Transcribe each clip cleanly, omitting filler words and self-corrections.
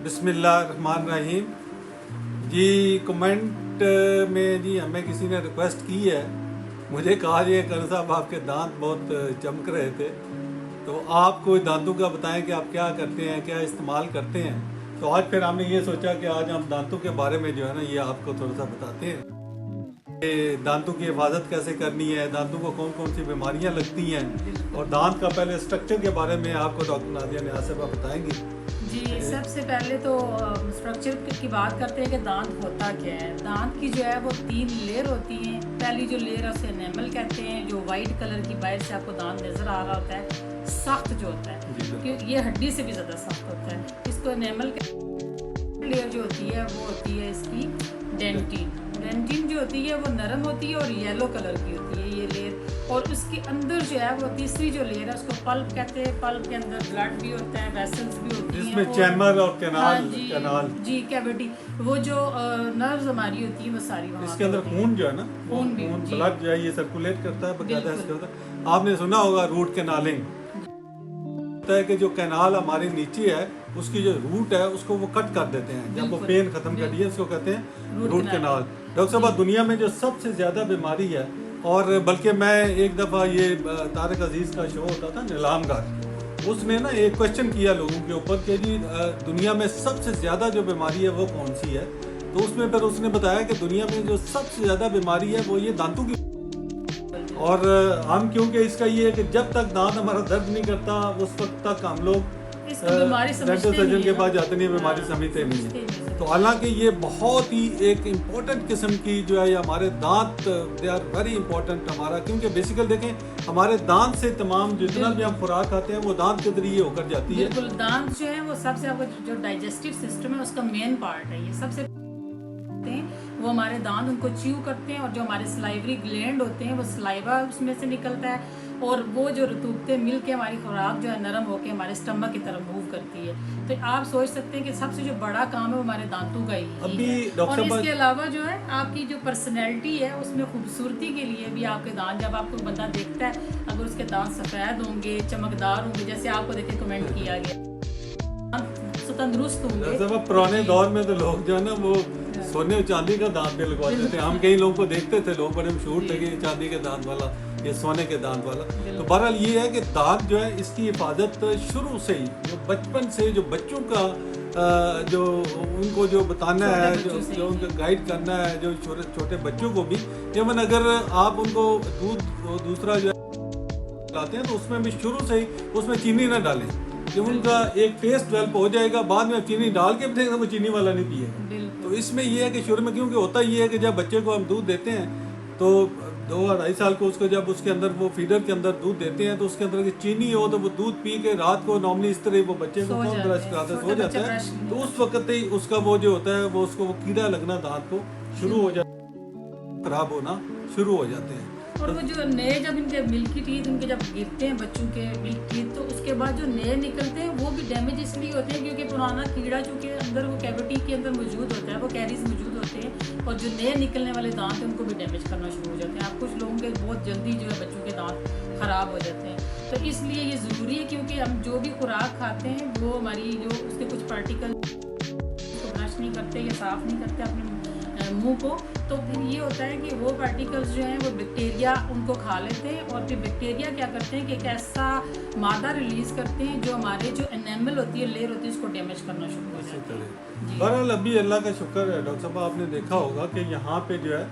बिस्मिल्लाहिर्रहमानिर्रहीम। जी कमेंट में जी हमें किसी ने रिक्वेस्ट की है, मुझे कहा ये कर साहब आपके दांत बहुत चमक रहे थे, तो आप कोई दांतों का बताएं कि आप क्या करते हैं, क्या इस्तेमाल करते हैं। तो आज फिर हमने ये सोचा कि आज हम दांतों के बारे में जो है ना ये आपको थोड़ा सा बताते हैं कि दांतों की हिफाजत कैसे करनी है, दांतों को कौन कौन सी बीमारियां लगती हैं, और दांत का पहले स्ट्रक्चर के बारे में आपको डॉक्टर नादिया नियाज़ बताएंगी। जी, सबसे पहले तो स्ट्रक्चर की बात करते हैं कि दांत होता क्या है। दांत की जो है वो 3 लेयर होती हैं। पहली जो लेयर है उसे एनेमल कहते हैं, जो वाइट कलर की बाहर से आपको दांत नज़र आ रहा होता है, सख्त जो होता है, क्योंकि ये हड्डी से भी ज़्यादा सख्त होता है। इसको एनेमल लेयर जो होती है वो होती है इसकी डेंटिन। डेंटिन जो होती है वो नरम होती है और येलो कलर की होती है ये लेयर। और उसके अंदर जो है वो तीसरी जो लेयर है उसको पल्प कहते हैं। पल्प के अंदर ब्लड भी होता है, वेसल्स भी होती हैं, जिसमें चैम्बर और कैनाल जी कैविटी, वो जो नर्व्स हमारी होती है वो सारी वहाँ इसके अंदर खून जो है ना, खून ब्लड जो है ये सर्कुलेट करता है बकायदा इसके अंदर। आपने सुना होगा रूट कैनालिंग होता है कि जो कैनाल हमारे नीचे है उसकी जो रूट है उसको वो कट कर देते हैं, जब वो पेन खत्म कर दिए उसको कहते हैं रूट कैनाल। डॉक्टर साहब दुनिया में जो सबसे ज्यादा बीमारी है, और बल्कि मैं एक दफ़ा ये तारक अजीज़ का शो होता था नीलामगर, उसने ना एक क्वेश्चन किया लोगों के ऊपर कि जी दुनिया में सबसे ज़्यादा जो बीमारी है वो कौन सी है। तो उसमें फिर उसने बताया कि दुनिया में जो सबसे ज़्यादा बीमारी है वो ये दांतों की। और हम क्योंकि इसका ये है कि जब तक दांत हमारा दर्द नहीं करता उस वक्त तक हम लोग डेंटल सर्जन के पास जाते नहीं, बीमारी समझते नहीं है। तो हालांकि ये बहुत ही एक इम्पोर्टेंट किस्म की जो है हमारे दांत, दे आर वेरी इंपॉर्टेंट हमारा, क्योंकि बेसिकल देखें हमारे दांत से तमाम जितना भी हम खुराक खाते हैं वो दांत के जरिए होकर जाती है। बिल्कुल, दांत जो है वो सबसे आपका जो डाइजेस्टिव सिस्टम है उसका मेन पार्ट है। ये सबसे वो हमारे दांत उनको च्यू करते हैं, और जो हमारे सलाइवरी ग्लैंड होते हैं वो सलाइवा उसमें से निकलता है, और वो जो रतूबते मिल के हमारी खुराक जो है नरम होकर हमारे स्टमक की तरफ मूव करती है। तो आप सोच सकते हैं कि सबसे जो बड़ा काम है वो हमारे दांतों का ही है। और इसके अलावा जो है आपकी जो पर्सनैलिटी है उसमें खूबसूरती के लिए भी आपके दांत, जब आपको बंदा देखता है अगर उसके दांत सफ़ेद होंगे, चमकदार होंगे, जैसे आपको देख के कमेंट किया गया, तंदुरुस्त होंगे। पुराने दौर में तो लोग जो है ना वो सोने और चांदी का दांत भी लगवाते थे। हम कई लोगों को देखते थे, लोग बड़े मशहूर थे कि चांदी के दांत वाला, ये सोने के दांत वाला। तो बहरहाल ये है कि दांत जो है इसकी हिफाजत शुरू से ही, जो बचपन से जो बच्चों का जो उनको जो बताना है, जो उनको गाइड करना है, जो छोटे बच्चों को भी, इवन अगर आप उनको दूध दूसरा जो लाते हैं तो उसमें भी शुरू से ही उसमें चीनी ना डालें, कि उनका एक टेस्ट डेवलप हो जाएगा, बाद में चीनी डाल के भी वो चीनी वाला नहीं पिएगा। तो इसमें ये है कि शुरू में, क्योंकि होता ये है कि जब बच्चे को हम दूध देते हैं तो 2-2.5 साल को उसको जब उसके अंदर वो फीडर के अंदर दूध देते हैं तो उसके अंदर की चीनी हो तो वो दूध पी के रात को नॉर्मली इस तरह वो बच्चे को कौन ब्रश कराता सो जाता है, तो उस वक्त ही उसका वो जो होता है वो उसको वो कीड़ा लगना दांत को शुरू हो जाता है, खराब होना शुरू हो जाते हैं। और वो जो नए जब इनके मिल्की टीथ इनके जब गिरते हैं बच्चों के मिल्क टीथ, तो उसके बाद जो नए निकलते हैं वो भी डैमेज इसलिए होते हैं क्योंकि पुराना कीड़ा जो के अंदर वो कैविटी के अंदर मौजूद होता है, वो कैरीज मौजूद होते हैं, और जो नए निकलने वाले दांत हैं उनको भी डैमेज करना शुरू हो जाते हैं। आप कुछ लोगों के बहुत जल्दी जो है बच्चों के दांत ख़राब हो जाते हैं। तो इसलिए ये ज़रूरी है, क्योंकि हम जो भी खुराक खाते हैं वो हमारी जो उसके कुछ पार्टिकल ब्रश नहीं करते या साफ़ नहीं करते अपने मुंह को, तो फिर ये होता है कि वो पार्टिकल्स जो हैं वो बैक्टीरिया उनको खा लेते हैं, और फिर बैक्टीरिया क्या करते हैं कि एक ऐसा मादा रिलीज़ करते हैं जो हमारे जो एनेमल होती है, लेयर होती है, उसको डैमेज करना शुरू हो जाता है। बहरहाल अभी अल्लाह का शुक्र है डॉक्टर साहब, आपने देखा होगा कि यहाँ पे जो है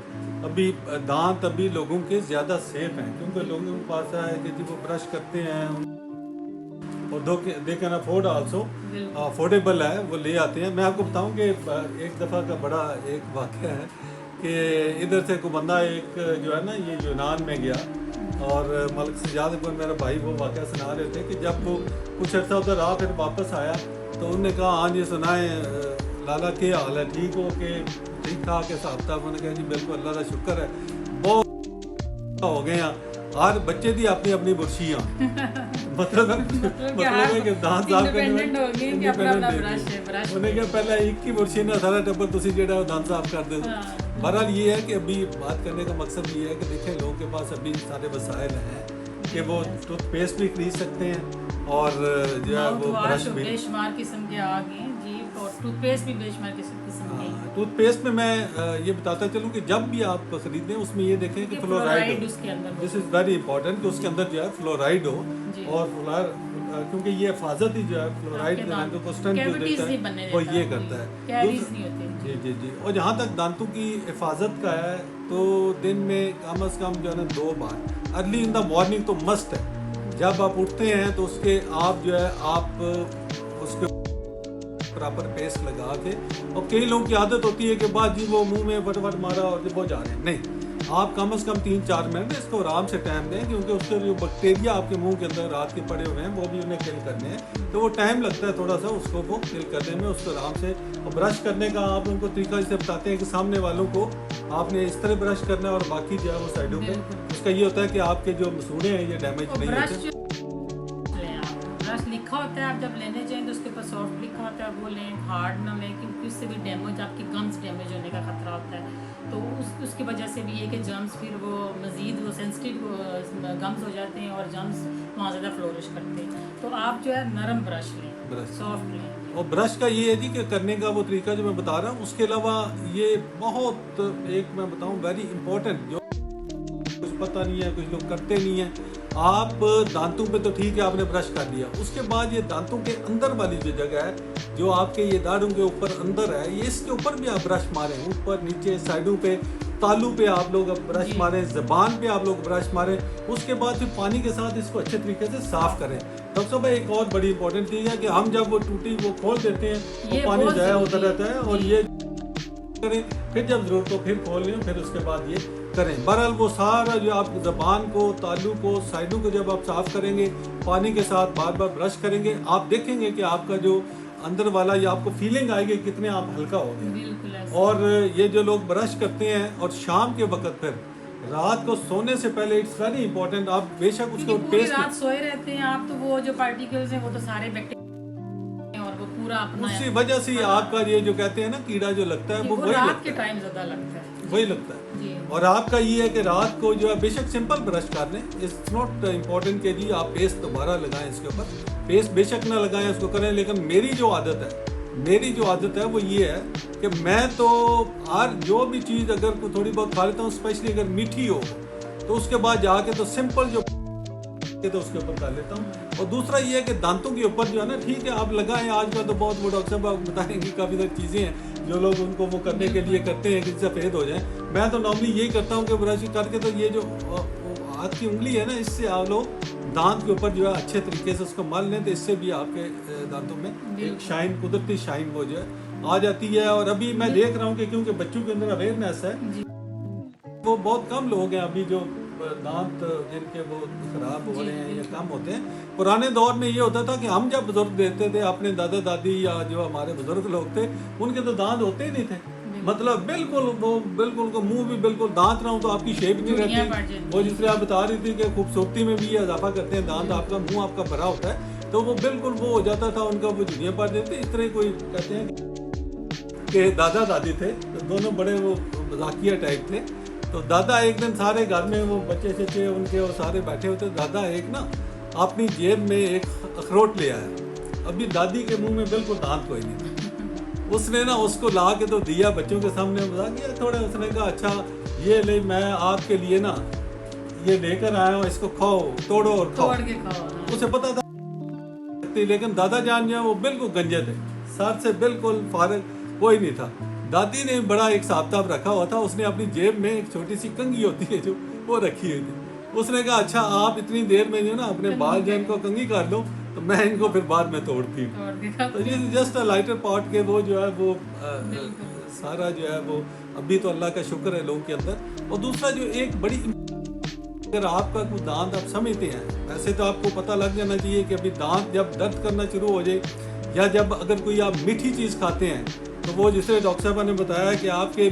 अभी दांत अभी लोगों के ज़्यादा सेफ हैं, क्योंकि लोगों के पास है कि जी वो ब्रश करते हैं और they can afford also, affordable है, वो ले आते हैं। मैं आपको बताऊं कि एक दफ़ा का बड़ा एक वाक़या है कि इधर से कोई बंदा एक जो है ना ये यूनान में गया, और मलिक सजाद अकबर मेरा भाई वो वाक़या सुना रहे थे कि जब वो कुछ अर्सा उधर रहा फिर वापस आया तो उन्होंने कहा हाँ जी सुनाए लाला क्या हाल है, ठीक हो के ठीक ठाक है साहब साहब। उन्होंने कहा जी बिल्कुल अल्लाह का शुक्र है, बहुत हो गए हैं, हर बच्चे दी अपनी अपनी बुर्शियाँ मतलब है कि दांत साफ करने उन्हें क्या पहले एक ही बुर्शी ना सारा टब्बर तुसी जेड़ा दांत साफ कर दे। बहरहाल ये है कि अभी बात करने का मकसद ये है कि देखें लोगों के पास अभी सारे वसाइल हैं कि वो टूथपेस्ट भी खरीद सकते हैं और जो है वो ब्रश भी बेशुमार किस्म के आ गए जी। टूथपेस्ट भी बेशुमार किस्म के। टूथपेस्ट में मैं ये बताता चलूँ कि जब भी आप खरीदें उसमें ये देखें कि फ्लोराइड उसके अंदर, दिस इज़ वेरी इंपॉर्टेंट कि उसके अंदर जो है फ्लोराइड हो, और क्योंकि ये हिफाजत ही जो है फ्लोराइड दांतों को स्ट्रेंथ जो देता है वो ये करता है। जी जी जी। और जहाँ तक दांतों की हिफाजत का है तो दिन में कम से कम जो है ना 2 बार अर्ली इन द मॉर्निंग तो मस्ट है। जब आप उठते हैं तो उसके आप जो है आप उसके प्रॉपर पेस्ट लगा के, और कई लोगों की आदत होती है कि बाद जी वो मुंह में फटफट मारा और वो जा रहे हैं, नहीं, आप कम से कम 3-4 मिनट इसको आराम से टाइम दें, क्योंकि उसके जो बैक्टीरिया आपके मुंह के अंदर रात के पड़े हुए हैं वो भी उन्हें किल करने हैं, तो वो टाइम लगता है थोड़ा सा उसको वो किल करने में। उसको आराम से, और ब्रश करने का आप उनको तरीका जैसे बताते हैं कि सामने वालों को आपने इस तरह ब्रश करना है और बाकी जो है वो साइडों पे, उसका ये होता है कि आपके जो मसूड़े हैं ये डैमेज नहीं होते। ब्रश लिखा होता है, आप जब लेने जाएं तो उसके ऊपर सॉफ्ट लिखा होता है, वो लें, हार्ड ना लें, क्योंकि उससे भी डैमेज, आपकी गम्स डैमेज होने का खतरा होता है। तो उसकी वजह से भी ये कि जर्म्स फिर वो मज़ीद वो सेंसिटिव गम्स हो जाते हैं और जर्म्स वहाँ ज़्यादा फ्लोरिश करते हैं। तो आप जो है नरम ब्रश लें, सॉफ्ट लें। और ब्रश का ये है जी कि करने का वो तरीका जो मैं बता रहा हूँ, उसके अलावा ये बहुत एक मैं बताऊँ वेरी इंपॉर्टेंट, जो कुछ पता नहीं है, कुछ लोग करते नहीं है। आप दांतों पे तो ठीक है आपने ब्रश कर दिया, उसके बाद ये दांतों के अंदर वाली जो जगह है जो आपके ये दाढ़ों के ऊपर अंदर है, ये इसके ऊपर भी आप ब्रश मारें, ऊपर नीचे साइडों पे, तालू पे आप लोग ब्रश मारें, जबान पे आप लोग ब्रश मारें। उसके बाद फिर पानी के साथ इसको अच्छे तरीके से साफ करें। डॉक्टर साहब एक और बड़ी इंपॉर्टेंट चीज़ है कि हम जब वो टूटी वो खोल देते हैं तो पानी ज़ाया होता रहता है, और ये करें, फिर जब जरूरत हो फिर खोल लें, फिर उसके बाद ये करें। बहरहाल वो सारा जो आप जबान को, तालू को, साइडों को जब आप साफ करेंगे पानी के साथ बार बार ब्रश करेंगे, आप देखेंगे कि आपका जो अंदर वाला ये आपको फीलिंग आएगी कितने आप हल्का हो गए। और ये जो लोग ब्रश करते हैं और शाम के वक्त फिर रात को सोने से पहले, इट्स वेरी इंपॉर्टेंट, आप बेशक उसको पेस्ट रात सोए रहते हैं आप, तो वो जो पार्टिकल्स हैं वो तो सारे बैक्टीरिया और वो पूरा अपना, उसी वजह से आपका ये जो कहते हैं ना कीड़ा जो लगता है वो वही रात के टाइम ज्यादा लगता है, वही लगता है। और आपका ये है कि रात को जो है बेशक सिंपल ब्रश कर लें, इट्स नॉट इम्पोर्टेंट कि जी आप पेस्ट दोबारा लगाएं इसके ऊपर, पेस्ट बेशक ना लगाएं, उसको करें। लेकिन मेरी जो आदत है वो ये है कि मैं तो हर जो भी चीज़ अगर थोड़ी बहुत खा लेता हूँ, स्पेशली अगर मीठी हो, तो उसके बाद जाके तो सिंपल जो तो उसके ऊपर कर लेता हूँ। और दूसरा ये है कि दांतों के ऊपर जो है ना, ठीक है आप लगाएं, आजकल तो बहुत वो डॉक्टर साहब आप बताएंगे काफ़ी सारी चीज़ें हैं जो लोग उनको वो करने के लिए करते हैं कि सफ़ेद हो जाए। मैं तो नॉर्मली यही करता हूँ कि ब्रश करके तो ये जो हाथ की उंगली है ना, इससे आप लोग दांत के ऊपर जो है अच्छे तरीके से उसको मल लें, तो इससे भी आपके दांतों में एक शाइन, कुदरती शाइन वो जो है आ जाती है। और अभी मैं देख रहा हूँ कि क्योंकि बच्चों के अंदर अवेयरनेस है, वो बहुत कम लोग हैं अभी जो दांत जिनके वो खराब हो रहे हैं या कम होते हैं। पुराने दौर में ये होता था कि हम जब बुजुर्ग देते थे, अपने दादा दादी या जो हमारे बुजुर्ग लोग थे, उनके तो दांत होते ही नहीं थे, मतलब बिल्कुल को मुंह भी बिल्कुल, दांत ना हो तो आपकी शेप नहीं रहती। वो जिस तरह आप बता रही थी कि खूबसूरती में भी ये इजाफा करते हैं दांत, आपका मुंह आपका भरा होता है, तो वो बिल्कुल वो हो जाता था उनका, वो झुर्रियाँ पड़ देते। इस तरह कोई कहते हैं कि दादा दादी थे तो दोनों बड़े वो मजाकिया टाइप थे। तो दादा एक दिन सारे घर में वो बच्चे चचे उनके और सारे बैठे होते, दादा एक ना अपनी जेब में एक अखरोट ले आया। अभी दादी के मुंह में बिल्कुल दांत कोई नहीं था, उसने ना उसको ला के तो दिया बच्चों के सामने, मजा किया थोड़ा। उसने कहा अच्छा ये ले, मैं आपके लिए ना ये लेकर आया हूँ, इसको खाओ, तोड़ो और खाओ। उसे पता था, लेकिन दादा जान जो वो बिल्कुल गंजे थे, सर से बिल्कुल फारग, कोई नहीं था। दादी ने बड़ा एक हिसाब रखा हुआ था, उसने अपनी जेब में एक छोटी सी कंघी होती है जो वो रखी हुई थी। उसने कहा अच्छा आप इतनी देर में जो ना अपने बाल जो इनको कंघी कर लो, तो मैं इनको फिर बाद में तोड़ती हूँ। तो ये जस्ट अ लाइटर पार्ट के वो जो है वो सारा जो है वो अभी तो अल्लाह का शुक्र है लोगों के अंदर। और दूसरा जो एक बड़ी, अगर आपका कोई दांत आप समझते हैं, वैसे तो आपको पता लग जाना चाहिए कि अभी दांत जब दर्द करना शुरू हो जाए, या जब अगर कोई आप मीठी चीज़ खाते हैं, तो वो जिससे डॉक्टर साहब ने बताया कि आपके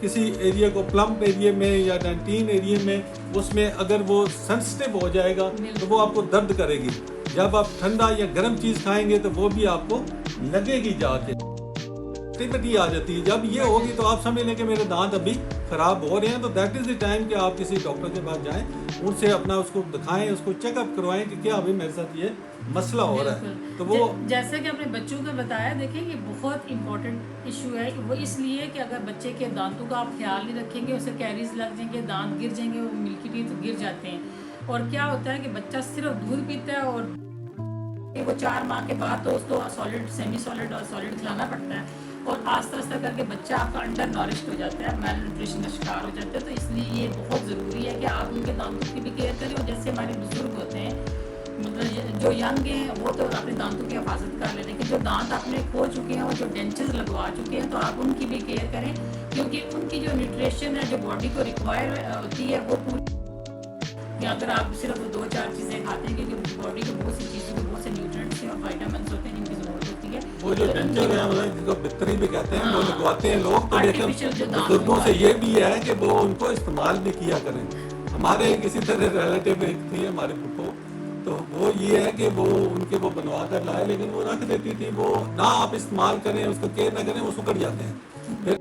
किसी एरिया को, प्लम्प एरिया में या डेंटिन एरिया में, उसमें अगर वो सेंसिटिव हो जाएगा तो वो आपको दर्द करेगी। जब आप ठंडा या गर्म चीज़ खाएंगे तो वो भी आपको लगेगी जाके, आ जाती है। जब ये होगी तो आप समझ लें कि मेरे दांत अभी ख़राब हो रहे हैं तो दैट इज़ द टाइम कि आप किसी डॉक्टर के पास जाएं, उनसे अपना उसको दिखाएं, उसको चेकअप करवाएं कि क्या अभी मेरे साथ ये मसला हो रहा है। तो वो जैसा कि आपने बच्चों का बताया, देखिए ये बहुत इंपॉर्टेंट इशू है। वो इसलिए कि अगर बच्चे के दांतों का आप ख्याल नहीं रखेंगे, उसे कैरीज लग जाएंगे, दांत गिर जाएंगे, वो मिल्की टीथ गिर जाते हैं। और क्या होता है कि बच्चा सिर्फ दूध पीता है और वो 4 माह के बाद तो उसको सॉलिड, सेमी सॉलिड और सॉलिड खिलाना पड़ता है, और आस्ता आस्ता करके बच्चा आपका अंडर नॉरिश्ड हो जाता है, मेल न्यूट्रिशन का शिकार हो जाता है। तो इसलिए ये बहुत ज़रूरी है कि आप उनके दांतों की भी केयर करें। और जैसे हमारे बुजुर्ग होते हैं, मतलब जो यंग हैं, वो तो अपने दांतों की हिफाजत कर ले, लेकिन जो दांत आपने खो चुके हैं और जो डेंचर्स लगवा चुके हैं, तो आप उनकी भी केयर करें, क्योंकि उनकी जो न्यूट्रिशन है, जो बॉडी को रिक्वायर होती है, वो पूरी, कि अगर आप सिर्फ 2-4 चीज़ें खाते हैं, क्योंकि बॉडी को बहुत सी चीज़ों को, बहुत से न्यूट्रिएंट्स और विटामिन होते हैं जिनकी ज़रूरत होती है। वो जो डेंचर है, मतलब जिसको बिस्तरी भी कहते हैं, वो लगवाते हैं लोग। तो आर्टिफिशियल जो दांत बुजुर्गों से ये भी है कि वो उनको इस्तेमाल भी किया करें। हमारे किसी तरह रिलेटिव एक थी हमारे फुफो, तो वो ये है कि वो उनके वो बनवा कर लाए, लेकिन वो रख देती थी, वो ना आप इस्तेमाल करें, उसको केयर ना करें, वो सुकड़ जाते हैं, फिर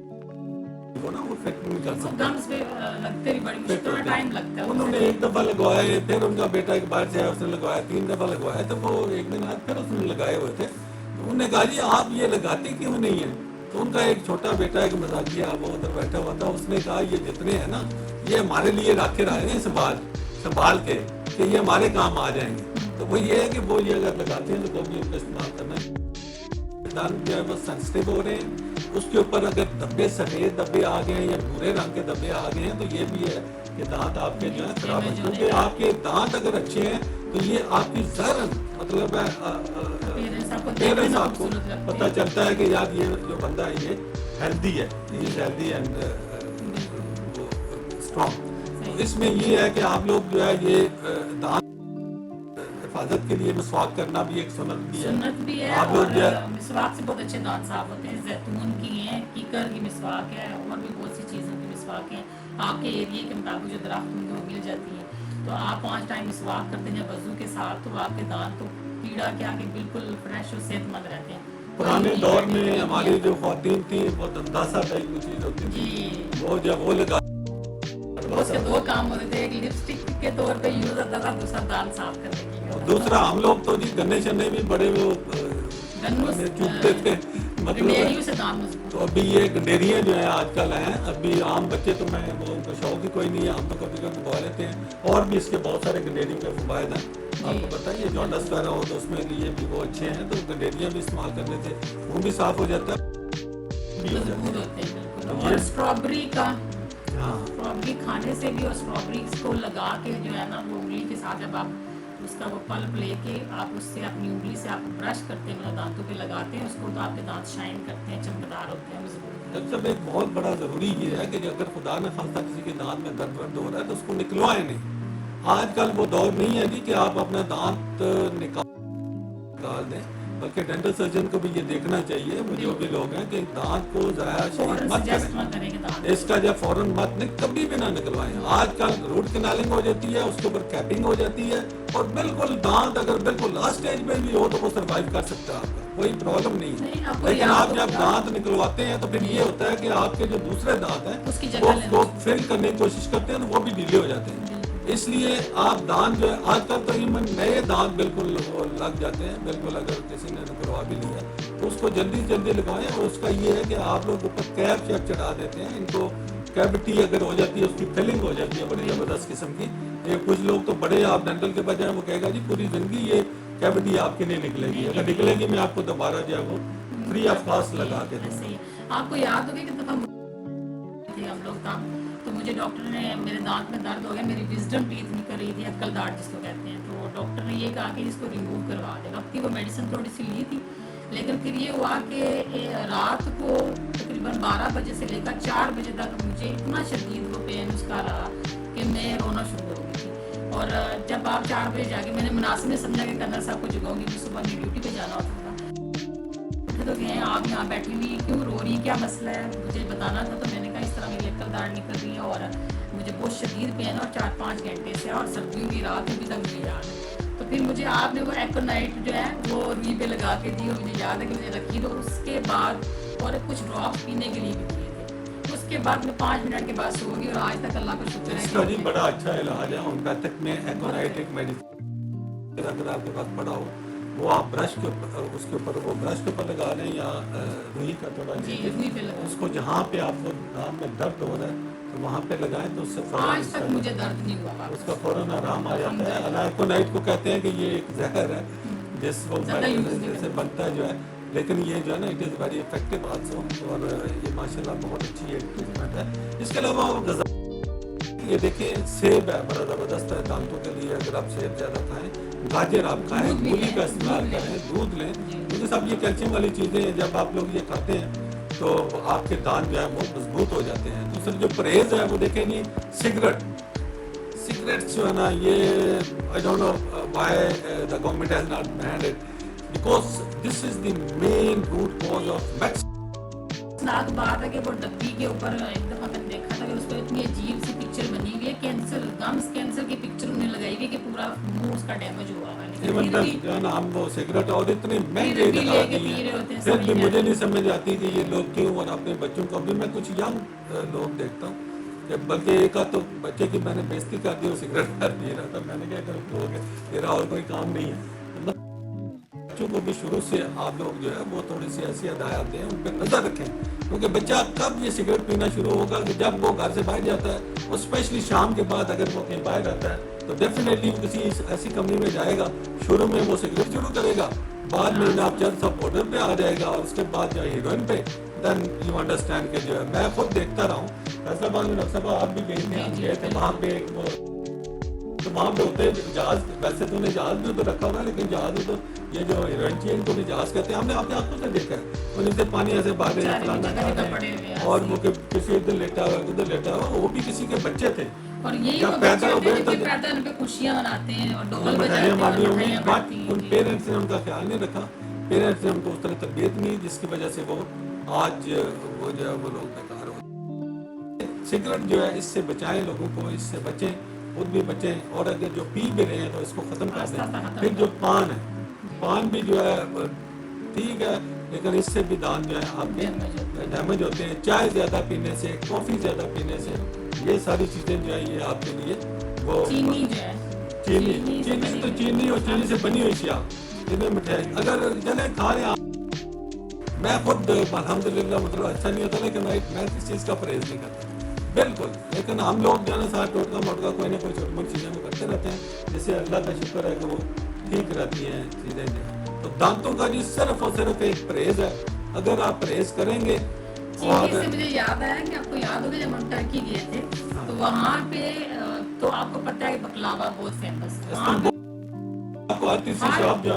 वो ना वो फिट नहीं कर सकते, गम्स पे लगते भी बड़ी मुश्किल और टाइम लगता है। उन्होंने एक दफ़ा लगवाए, फिर उनका बेटा एक बार से उसने लगवाया, 3 दफ़ा लगवाया, तो वो एक दिन आज फिर उसने लगाए हुए थे। उन्होंने कहा जी आप ये लगाते क्यों नहीं है? तो उनका एक छोटा बेटा, एक मजाकिया, वो उधर बैठा हुआ था, उसने कहा ये जितने हैं ना, ये हमारे लिए रखे रहे हैं संभाल के, कि ये हमारे काम आ जाएंगे। तो वो ये है कि वो ये अगर लगाते हैं तो भी उनका इस्तेमाल करना है। दांत जो है वो सेंसिटिव हो रहे हैं, उसके ऊपर अगर धब्बे, सफ़ेद धब्बे आ गए हैं या भूरे रंग के धब्बे आ गए हैं, तो ये भी है कि दांत आपके जो है खराब है। क्योंकि आपके दांत अगर अच्छे हैं तो ये आपकी ज़र, मतलब पेरेंट्स आपको पता चलता है कि यार ये जो बंदा है ये हेल्दी है, ये हेल्दी एंड स्ट्रॉन्ग। तो इसमें ये है कि आप लोग जो है ये दांत हिफाजत के लिए मिसवाक करना भी एक सुन्नत भी है। आप लोग जो मिसवाक से बहुत अच्छे दांत साफ होते हैं। जैतून की है, कीकर की मिसवाक है, और भी बहुत सी चीज़ों की मिसवाक है। आपके एरिया के मुताबिक जो दरख्त होंगे वो मिल जाती है, तो आप 5 टाइम मिसवाक करते हैं वजू के साथ, तो आपके दांत तो कीड़ा के आगे बिल्कुल फ्रेश और सेहतमंद रहते हैं। पुराने दौर में हमारी जो ख्वातीन थी वो दंदासा टाइप की चीज़ होती थी, वो जब वो लगा, उसके 2 काम होते थे, एक लिपस्टिक के तौर पे यूज होता था, दूसरा दांत साफ करने के लिए। दूसरा हम लोग तो जी गन्ने शन्ने भी बड़े वो चूपते थे, मतलब से दांत मजबूत। तो अभी ये गंडेरियाँ जो है आजकल हैं, अभी आम बच्चे तो मैं वो उनको शौक ही कोई नहीं है, हम तो कभी कभी दबा लेते हैं, और भी इसके बहुत सारे गंडेरियों के फ़वायद हैं। आपको पता है ये जॉन्डिस वगैरह हो तो उसमें लिए भी वो अच्छे हैं, तो गंडेरियाँ भी इस्तेमाल करने से वो भी साफ़ हो जाता है। और स्ट्रॉबेरी का, स्ट्रॉबेरी खाने से भी, और स्ट्रॉबेरी को लगा के जो है ना, वो उंगली के साथ जब आप उसका वो पल्प लेके आप उससे अपनी उंगली से आप ब्रश करते हैं, मतलब दांतों पे लगाते हैं उसको, तो आपके दांत शाइन करते हैं, चमकदार होते हैं, मजबूत। जब एक बहुत बड़ा ज़रूरी ये है कि अगर खुदा न खास्ता किसी के दांत में दर्द हो रहा है तो उसको निकलवाएं नहीं। आजकल वो दौर नहीं है जी कि आप अपना दांत निकाल दें, बल्कि डेंटल सर्जन को भी ये देखना चाहिए, वो जो भी लोग हैं, कि दांत को ज़ाया मत करें, इसका जब फौरन मत नहीं, कभी भी ना निकलवाएं। आजकल रूट कैनालिंग हो जाती है, उसके ऊपर कैपिंग हो जाती है, और बिल्कुल दांत अगर बिल्कुल लास्ट स्टेज में भी हो तो वो सर्वाइव कर सकता है, आपका कोई प्रॉब्लम नहीं है। लेकिन आप जब दांत निकलवाते हैं तो फिर ये होता है कि आपके जो दूसरे दांत हैं वो फिल करने की कोशिश करते हैं, तो वो भी ढीले हो जाते हैं। इसलिए आप दांत जो है, आजकल तकरीबन नए दांत बिल्कुल लग जाते हैं, बिल्कुल अगर किसी ने निकलवा भी लिया तो उसको जल्दी जल्दी लगाएं। और उसका ये है कि आप लोग ऊपर कैप शैप चढ़ा देते हैं, इनको कैविटी अगर हो जाती है, उसकी फिलिंग हो जाती है बड़ी ज़बरदस्त किस्म की। ये कुछ लोग तो बड़े, आप डेंटल के बजाय वो कहेगा जी पूरी ज़िंदगी ये कैविटी आपके नहीं निकलेगी, अगर निकलेगी मैं आपको दोबारा जो है वो फ्री ऑफ कॉस्ट लगा के दूँगा। आपको याद होगा कि हम लोग था, तो मुझे डॉक्टर ने, मेरे दांत में दर्द हो गया, मेरी विजडम टीथ निकल रही थी, अक्कल दाढ़ जिसको कहते हैं, तो डॉक्टर ने ये कहा कि इसको रिमूव करवा दे। अब की वो मेडिसिन थोड़ी सी ली थी, लेकिन फिर ये हुआ कि रात को तकरीबन 12 बजे से लेकर 4 बजे तक मुझे इतना शदीद वो पेन उसका रहा कि मैं रोना शुरू हो गई थी। और जब आप 4 बजे जाके, मैंने मुनासिब समझा कि कर्नल साहब को जगाऊंगी, मुझे सुबह मेरी ड्यूटी पे जाना होता था। तो कहें आप यहाँ बैठी हुई क्यों, रो रही, क्या मसला है, मुझे बताना था। तो मैंने कहा इस तरह मेरी अक्कल दाढ़ निकल रही है और मुझे बहुत शदीद पेन, और 4-5 घंटे से, और सर्दियों की रात अभी तक मुझे याद है। तो फिर मुझे आपने वो एक्रोनाइट जो है वो री पे लगा के दी, और मुझे याद है कि मुझे रखी, तो उसके बाद और कुछ ड्रॉप्स पीने के लिए भी दिए थे। उसके बाद में 5 मिनट के बाद सो गई और आज तक अल्लाह का शुक्र है इसका जी बड़ा अच्छा इलाज है होम्योपैथिक में एकोनाइट एक मेडिसिन अगर आपके पास पड़ा हो वो आप ब्रश के ऊपर उसके ऊपर वो ब्रश के ऊपर लगा लें या रुई का थोड़ा जी रुई पे लगा। उसको जहाँ पे आपको दांत में दर्द हो रहा है तो वहाँ पे लगाएं तो उससे आज तक मुझे दर्द नहीं हुआ वापस। उसका फौरन आराम आ जाता है। एकोनाइट को कहते हैं कि ये एक जहर है जिसको जैसे बनता है जो है, लेकिन ये जो है ना it is very effective also और ये माशाल्लाह बहुत अच्छी एक ट्रीटमेंट है। इसके अलावा गज़ा ये देखिए सेब है बड़ा ज़बरदस्त है दांतों के लिए, अगर आप सेब ज़्यादा खाएं, गाजर आप खाएं, मूली का इस्तेमाल करें, दूध लें, क्योंकि सब ये कैल्शियम वाली चीज़ें हैं। जब आप लोग ये खाते हैं तो आपके दांत जो है वो मजबूत हो जाते हैं। दूसरा जो परहेज़ है वो देखें जी सिगरेट्स जो है ना ये I don't know why the government has not banned it because this is the main root cause of max. नाक बात है कि वो डब्बी के ऊपर एक दफा मैंने देखा था कि उस पर इतनी अजीब सी पिक्चर बनी हुई है, कैंसर गम्स कैंसर की पिक्चर उन्हें लगाई हुई है कि पूरा मुंह उसका डैमेज हुआ है। इवन जो है ना हम वो सिगरेट और इतने महंगे लगा दिए हैं, फिर भी मुझे नहीं समझ आती कि ये लोग क्यों, और अपने बच्चों को भी मैं कुछ यंग लोग देखता हूँ बल्कि एक आध तो बच्चे की मैंने बेइज्जती कर दी और सिगरेट पी रहा था। मैंने क्या करूँ मेरा और कोई काम नहीं है। बच्चों को भी शुरू से आप लोग जो है वो थोड़ी सी ऐसी हदायत दें, उन पर नजर रखें, क्योंकि बच्चा कब ये सिगरेट पीना शुरू होगा कि जब वो घर से बाहर जाता है और स्पेशली शाम के बाद अगर वो कहीं बाहर रहता है तो डेफिनेटली वो किसी ऐसी कंपनी में जाएगा, शुरू में वो सिगरेट शुरू करेगा, बाद में आप चंद सा पाउडर पे आ जाएगा और उसके बाद जो हीरोइन पे, देन यू अंडरस्टैंड के जो है मैं खुद देखता रहा हूँ। फैसलाबाद में डॉक्टर साहब आप भी गए थे वहाँ पे एक वो तो वहाँ पे होते हैं जहाज, वैसे तो उन्हें जहाज में तो रखा हुआ है लेकिन जहाज में तो ये जो हीरोइन चेन को जहाज कहते हैं, हमने अपने आंखों से देखा है और नीचे पानी ऐसे बाहर फलाना और वो किसी इधर लेटा हुआ उधर लेटा हुआ, वो भी किसी के बच्चे थे और यही तो पैदा हो गए तो पैदा उन पे खुशियां मनाते हैं और ढोल बजाते हैं, बट उन पेरेंट्स ने उनका ख्याल नहीं रखा, पेरेंट्स ने उनको उस तरह तरबियत नहीं जिसकी वजह से वो आज वो जो है वो लोग बेकार हो। सिगरेट जो है इससे बचाएं लोगों को, इससे बचें, खुद भी बचें, और अगर जो पी भी रहे हैं तो इसको खत्म कर दें। फिर जो पान है, पान भी जो है ठीक है लेकिन इससे भी दांत जो है आपके डैमेज होते हैं। चाय ज्यादा पीने से, कॉफी ज्यादा पीने से, ये सारी चीजें जो है ये आपके लिए वो चीनी जो है चीनी तो चीनी और चीनी से बनी हुई शिया जिन्हें मिठाई अगर चले खा रहे आप, मैं खुद अल्हम्दुलिल्लाह मतलब अच्छा नहीं होता लेकिन मैं किसी चीज़ का परहेज नहीं करता बिल्कुल, लेकिन हम लोग जो है ना साथ टोटका मोटका कोई ना कोई छोटी मोटी चीज़ें वो करते रहते हैं, जिससे अल्लाह का शुक्र है कि वो ठीक रहती हैं चीज़ें जो। तो दांतों का जी सिर्फ और सिर्फ एक परहेज है, अगर आप परहेज करेंगे। और से मुझे याद आया कि आपको याद होगा जब हम टर्की गए थे तो वहाँ पे तो आपको पता है बकलावा बहुत फेमस है,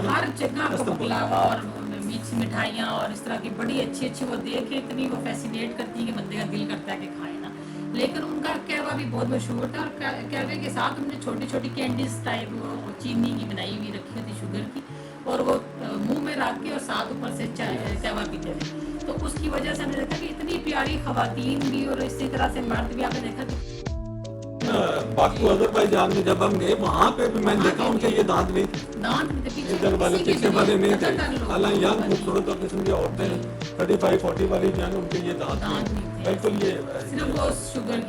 हर जगह आपको बकलावा और मीठी मिठाइयाँ और इस तरह की बड़ी अच्छी अच्छी वो देख के इतनी वो फैसिनेट करती है कि बंदे का दिल करता है कि खाए ना। लेकिन उनका कहवा भी बहुत मशहूर था और कहवे के साथ उन्होंने छोटी छोटी कैंडीज टाइप वो चीनी की बनाई हुई रखी थी शुगर की, और वो मुंह में रख के और साथ ऊपर से कहवा पीते थे। तो उसकी वजह से हमने देखा कि इतनी प्यारी खवातीन भी और इसी तरह से मर्द भी आपने देखा कि बाकी अजरबैजान में जब हम गए वहाँ पे भी मैंने देखा उनके ये दांत नहीं, इधर वाले पीछे वाले नहीं थे, हालांकि यहाँ खूबसूरत और किस्म की औरतें 35-40 वाली जो है उनके ये दांत बिल्कुल ये शुगर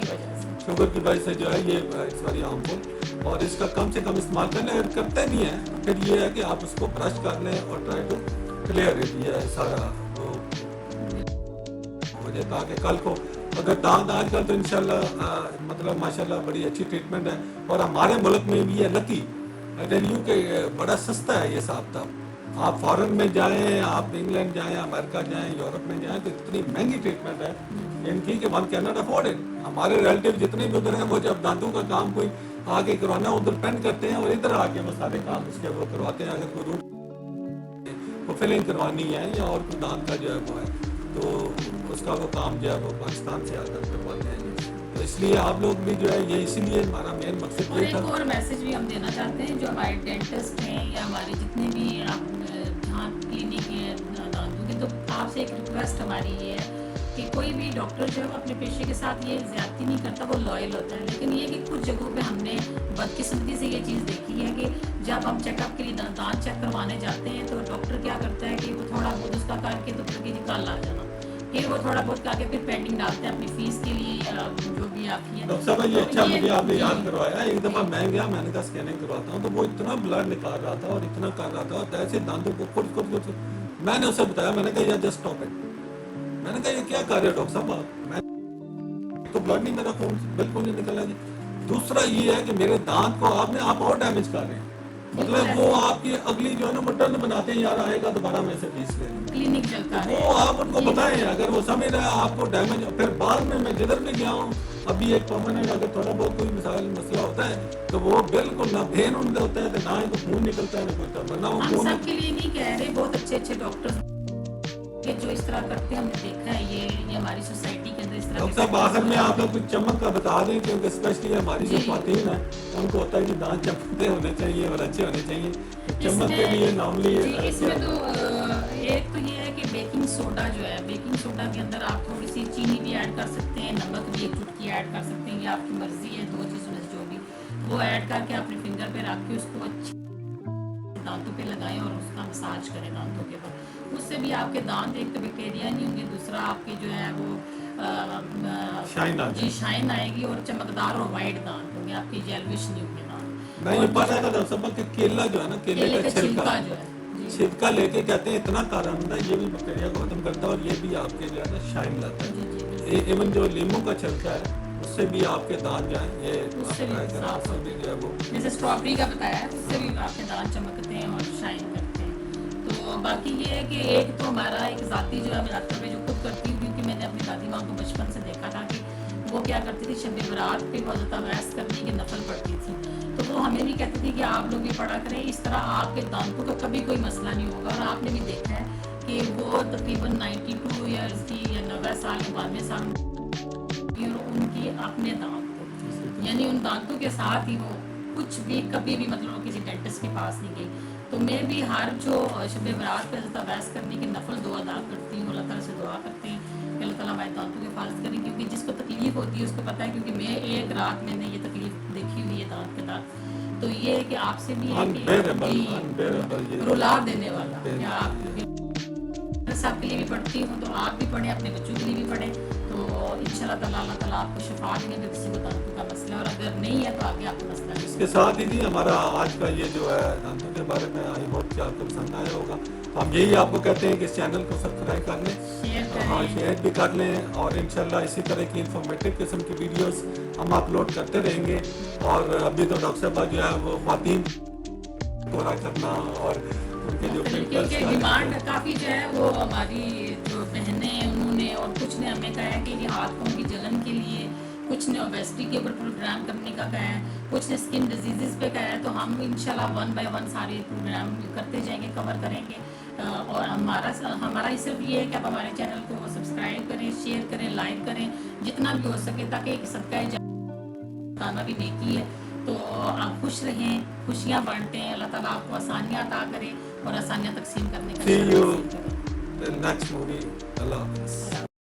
की वजह से जो है ये इट्स वेरी हार्मफुल, और इसका कम से कम इस्तेमाल करना करते नहीं है। फिर ये है कि आप उसको ब्रश कर लें और ट्राई टू क्लियर इट, ये सारा मुझे कहा कि कल को अगर दांत आजकल तो इंशाल्लाह मतलब माशाल्लाह बड़ी अच्छी ट्रीटमेंट है, और हमारे मुल्क में भी है लकी यूँ के बड़ा सस्ता है ये साहब था। आप फॉरेन में जाएं, आप इंग्लैंड जाएं, अमेरिका जाएं, यूरोप में जाएं तो इतनी महंगी ट्रीटमेंट है इनकी कि one can not afford it. हमारे रिलेटिव जितने भी उधर हैं वो जब दांतों का काम कोई आके करवाना उधर पेंड करते हैं और इधर आके वो सारे काम उसके वो करवाते हैं। अगर कोई रूट वो फिलिंग करवानी है या और कोई दांत का जो है वो है तो उसका वो काम जो है वो पाकिस्तान से आकर करवाते हैं। तो इसलिए आप लोग भी जो है ये इसीलिए हमारा मेन मकसद ये था। और मैसेज भी हम देना चाहते हैं जो हमारे डेंटिस्ट हैं या हमारे जितने भी दांत क्लिनिक है दांतों के, तो आपसे एक रिक्वेस्ट हमारी ये है कि कोई भी डॉक्टर जो है अपने पेशे के साथ ये ज्यादती नहीं करता, वो लॉयल होता है। लेकिन ये कि कुछ जगहों पे हमने बदकिस्मती से ये चीज़ देखी है कि जब हम चेकअप के लिए दांत चेक करवाने जाते हैं तो डॉक्टर क्या करता है कि वो थोड़ा बहुत उसका करके तो फिर कल आ जाना, फिर वो थोड़ा बहुत करके फिर पेंडिंग डालते हैं अपनी फीस के लिए या जो भी आपकी है। डॉक्टर साहब ये तो अच्छा मुझे आपने जी, याद करवाया। एक दफ़ा मैं गया, मैंने कहा स्कैनिंग करवाता हूँ, तो वो इतना ब्लड निकाल रहा था और इतना कर रहा था, तो ऐसे दांतों को कुछ मैंने उसे बताया, मैंने कहा यार जस्ट स्टॉप इट। मैंने कहा ये क्या कर रहे हो डॉक्टर साहब आप? मैं तो ब्लड नहीं, मेरा खून बिल्कुल नहीं निकला जी। दूसरा ये है कि मेरे दांत को आप और डैमेज कर रहे हैं। मतलब वो आपकी अगली जो है ना मटन बनाते हैं, यार आएगा दोबारा में से पीस ले क्लिनिक चलता है। वो आप उनको बताएं, अगर वो समझ रहे हैं आपको डैमेज। फिर बाद में मैं जिधर भी गया हूँ, अभी एक परमानेंट अगर थोड़ा बहुत कोई मिसाल मसला होता है तो वो बिल्कुल ना भेन उनका होता है, तो ना ही तो खून निकलता है, ना कुछ करता, ना वो हम खून। सब के लिए नहीं कह रहे, बहुत अच्छे अच्छे डॉक्टर जो इस तरह करते हैं हमने देखा है, ये हमारी सोसाइटी के अंदर इस तरह डॉक्टर साहब आखिर में आप लोग कुछ चमक का बता दें, क्योंकि स्पेशली हमारी जो जी। खातन है उनको होता है कि दांत चमकते होने चाहिए और अच्छे होने चाहिए। चमक के लिए नॉर्मली जी, इसमें तो एक तो ये है कि बेकिंग सोडा जो है, बेकिंग सोडा के अंदर आप थोड़ी सी चीनी भी ऐड कर सकते हैं, नमक भी एक चुटकी ऐड कर सकते हैं, ये आपकी मर्जी है, दो चीज़ों में से जो भी वो ऐड करके अपने फिंगर पे रख के उसको अच्छी दांतों पे लगाएं और उसका मसाज करें दांतों के ऊपर। उससे भी आपके दांत एक तो बैक्टीरिया नहीं होंगे, दूसरा आपके जो है वो शाइन आ जी शाइन आएगी और चमकदार और वाइट दांत होंगे, आपके जेलविश नहीं होंगे दांत। मैं ये पता था डॉक्टर साहब कि केला जो है ना, केले केले का का छिलका छिलका जो है जी। छिलका लेके कहते हैं इतना कारगर होता है, ये भी बैक्टीरिया को खत्म करता है और ये भी आपके जो है ना शाइन लाता जी, है। जी, इवन जो नींबू का छिलका है उससे भी आपके दांत जो है ये उससे भी साफ उससे भी जो है वो जैसे स्ट्रॉबेरी का बताया है, उससे भी आपके दांत चमकते हैं और शाइन करते हैं। तो बाकी ये है कि एक तो हमारा एक ज़ाती जो है, मैं रात में जो खुद करती हूँ, क्योंकि मैंने अपनी दादी माँ को बचपन से देखा था कि वो क्या करती थी, शब बरात पे बहुत ज़्यादा बहस करने की नफल पड़ती थी, तो वो हमें भी कहती थी कि आप लोग भी पढ़ा करें, इस तरह आपके दांतों का कभी कोई मसला नहीं होगा। और आपने भी देखा है कि वो तकरीबन 92 ईयर्स की या 90 साल 92 साल की, और उनकी अपने दांत थे, यानी उन दांतों के साथ ही वो कुछ भी कभी भी मतलब वो किसी डेंटिस्ट के पास नहीं गई। तो मैं भी हर जो शब बरात पे बहस करने की नफल दुआ अदा करती हूँ, अल्लाह ताला से दुआ करते हैं कि अल्लाह ताला हमारे दांतों की हिफाजत करें, क्योंकि जिसको तकलीफ होती है उसको पता है, क्योंकि मैं एक रात मैंने ये तकलीफ देखी हुई है दांत के दांत। तो ये है कि आपसे भी है कि रुला देने वाला कि आप सबके लिए भी पढ़ती हूँ, तो आप भी पढ़ें, अपने बच्चों के लिए भी पढ़ें, तो इंशाल्लाह ताला अल्लाह ताला आपको शिफा देंगे किसी को दांतों का मसला, और अगर नहीं है तो आगे आपको मसला नहीं। इसके साथ ही हमारा आज का ये जो है दांतों के बारे में आई होप कि आपको पसंद आया होगा। तो हम यही आपको कहते हैं कि इस चैनल को सब्सक्राइब कर लें, हाँ शेयर भी कर लें, और इंशाल्लाह इसी तरह की इंफॉर्मेटिव किस्म की वीडियोस हम अपलोड करते रहेंगे। और अभी तो डॉक्टर साहब जो है वो ख्वातीन पूरा करना और उनके जो क्योंकि डिमांड काफ़ी जो है वो हमारी जो बहनें हैं उन्होंने, और कुछ ने हमें कहा है कि ये हाथ पाँव की जलन के लिए, कुछ ने ओबेसिटी के ऊपर प्रोग्राम करने का कहा है, कुछ ने स्किन डिजीजेस पे कहा है। तो हम इंशाल्लाह 1 बाय 1 सारे प्रोग्राम करते जाएंगे, कवर करेंगे। और हमारा सिर्फ ये है कि आप हमारे चैनल को सब्सक्राइब करें, शेयर करें, लाइक करें, जितना भी हो सके, ताकि सबका जाना भी नेकी है। तो आप खुश रहें, खुशियाँ बांटें, अल्लाह ताला आपको आसानियाँ अता करे और आसानियाँ तकसीम करने का See you next movie. Allah Hafiz.